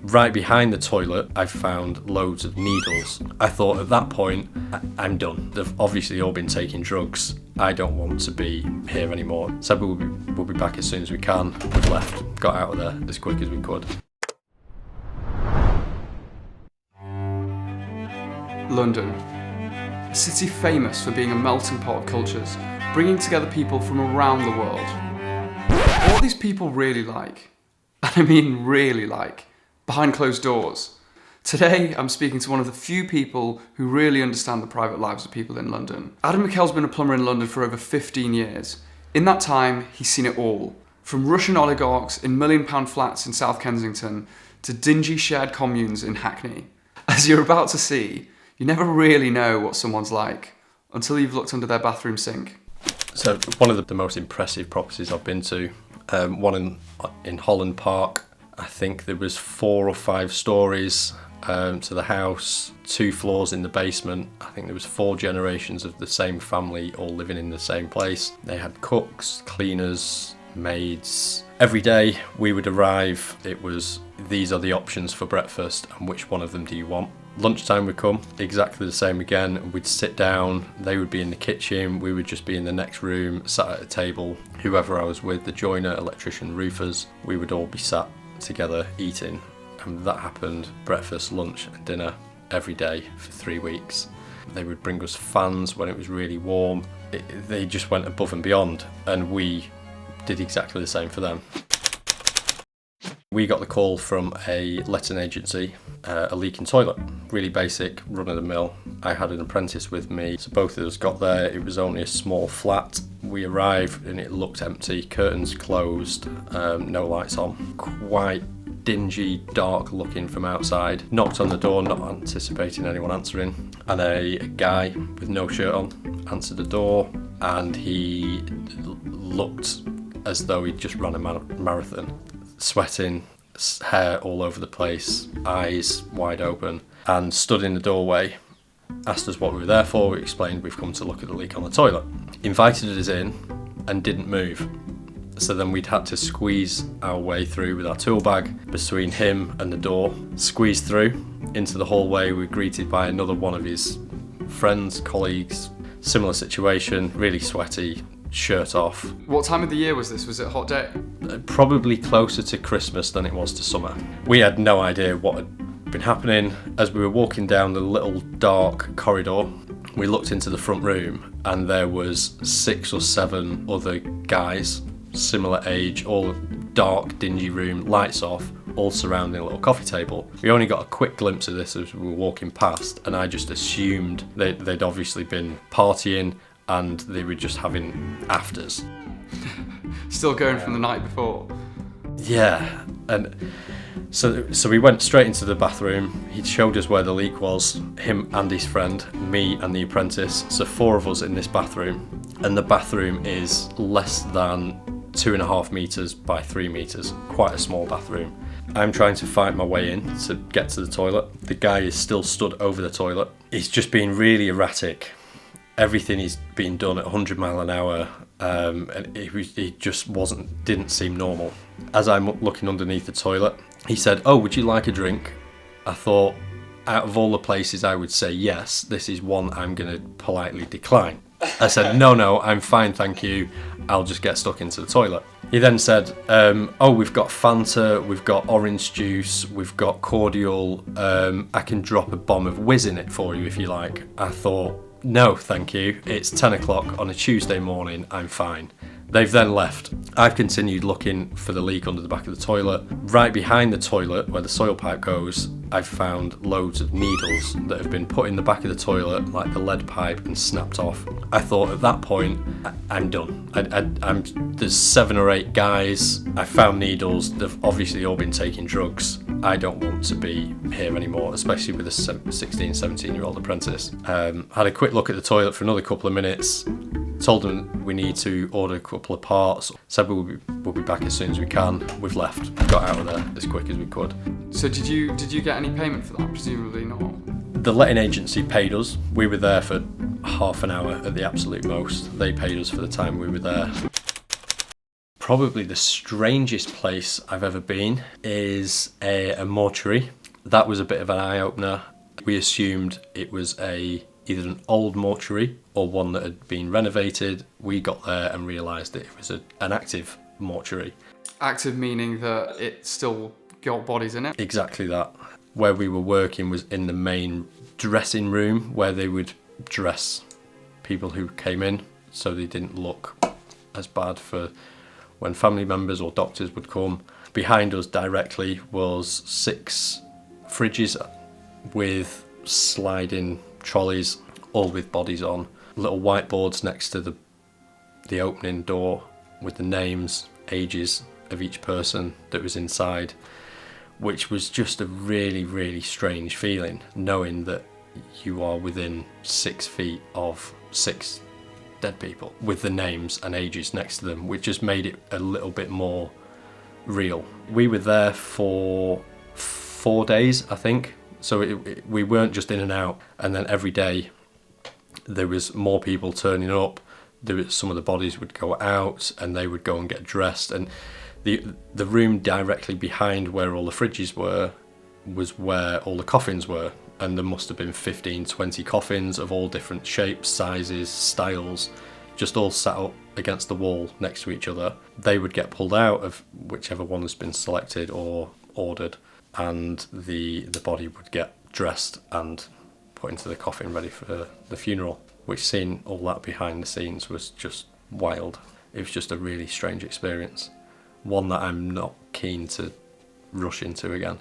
Right behind the toilet, I found loads of needles. I thought at that point, I'm done. They've obviously all been taking drugs. I don't want to be here anymore. Said we'll be back as soon as we can. We've left, got out of there as quick as we could. London, a city famous for being a melting pot of cultures, bringing together people from around the world. What are these people really like? And I mean really like, behind closed doors. Today, I'm speaking to one of the few people who really understand the private lives of people in London. Adam McHale's been a plumber in London for over 15 years. In that time, he's seen it all. From Russian oligarchs in £1 million flats in South Kensington to dingy shared communes in Hackney. As you're about to see, you never really know what someone's like until you've looked under their bathroom sink. So one of the most impressive properties I've been to, one in Holland Park. I think there was 4 or 5 stories to the house, 2 floors in the basement. I think there was 4 generations of the same family all living in the same place. They had cooks, cleaners, maids. Every day we would arrive, it was, these are the options for breakfast and which one of them do you want? Lunchtime would come, exactly the same again. We'd sit down, they would be in the kitchen, we would just be in the next room, sat at a table. Whoever I was with, the joiner, electrician, roofers, we would all be sat together eating. And that happened breakfast, lunch and dinner every day for 3 weeks. They would bring us fans when it was really warm. They just went above and beyond, and we did exactly the same for them. We got the call from a letting agency, a leaking toilet. Really basic, run-of-the-mill. I had an apprentice with me, so both of us got there. It was only a small flat. We arrived and it looked empty, curtains closed, no lights on. Quite dingy, dark looking from outside. Knocked on the door, not anticipating anyone answering. And a guy with no shirt on answered the door, and he looked as though he'd just run a marathon. Sweating, hair all over the place, eyes wide open, and stood in the doorway, asked us what we were there for. We explained we've come to look at the leak on the toilet. Invited us in and didn't move. So then we'd had to squeeze our way through with our tool bag between him and the door. Squeezed through into the hallway, we were greeted by another one of his friends, colleagues, similar situation, really sweaty, shirt off. What time of the year was this? Was it a hot day? Probably closer to Christmas than it was to summer. We had no idea what had been happening. As we were walking down the little dark corridor, we looked into the front room and there was 6 or 7 other guys, similar age, all dark, dingy room, lights off, all surrounding a little coffee table. We only got a quick glimpse of this as we were walking past, and I just assumed they'd obviously been partying and they were just having afters. Still going from the night before. Yeah, and so we went straight into the bathroom. He showed us where the leak was, him and his friend, me and the apprentice. So 4 of us in this bathroom, and the bathroom is less than 2.5 metres by 3 metres, quite a small bathroom. I'm trying to fight my way in to get to the toilet. The guy is still stood over the toilet. He's just being really erratic. Everything is being done at 100 mile an hour, and he just didn't seem normal. As I'm looking underneath the toilet, he said, "Oh, would you like a drink?" I thought, out of all the places I would say yes, this is one I'm going to politely decline. I said, no, I'm fine, thank you. I'll just get stuck into the toilet. He then said, oh, we've got Fanta, we've got orange juice, we've got cordial, I can drop a bomb of whiz in it for you if you like. I thought, no, thank you. It's 10 o'clock on a Tuesday morning, I'm fine. They've then left. I've continued looking for the leak under the back of the toilet. Right behind the toilet, where the soil pipe goes, I've found loads of needles that have been put in the back of the toilet, like the lead pipe, and snapped off. I thought at that point, I'm done. There's 7 or 8 guys. I found needles. They've obviously all been taking drugs. I don't want to be here anymore, especially with a 16, 17-year-old apprentice. Had a quick look at the toilet for another couple of minutes. Told them we need to order a couple of parts. Said we'll be back as soon as we can. We've left. Got out of there as quick as we could. So did you get any payment for that? Presumably not. The letting agency paid us. We were there for half an hour at the absolute most. They paid us for the time we were there. Probably the strangest place I've ever been is a mortuary. That was a bit of an eye-opener. We assumed it was either an old mortuary or one that had been renovated. We got there and realised that it was an active mortuary. Active meaning that it still got bodies in it? Exactly that. Where we were working was in the main dressing room where they would dress people who came in so they didn't look as bad for when family members or doctors would come. Behind us directly was 6 fridges with sliding trolleys, all with bodies on. Little whiteboards next to the opening door with the names, ages of each person that was inside, which was just a really, really strange feeling, knowing that you are within 6 feet of 6 dead people with the names and ages next to them, which just made it a little bit more real. We were there for 4 days, I think, so we weren't just in and out, and then every day there was more people turning up. Some of the bodies would go out and they would go and get dressed, and the room directly behind where all the fridges were was where all the coffins were, and there must have been 15-20 coffins of all different shapes, sizes, styles, just all sat up against the wall next to each other. They would get pulled out of whichever one has been selected or ordered, and the body would get dressed and put into the coffin ready for the funeral, which, seeing all that behind the scenes, was just wild. It was just a really strange experience, one that I'm not keen to rush into again.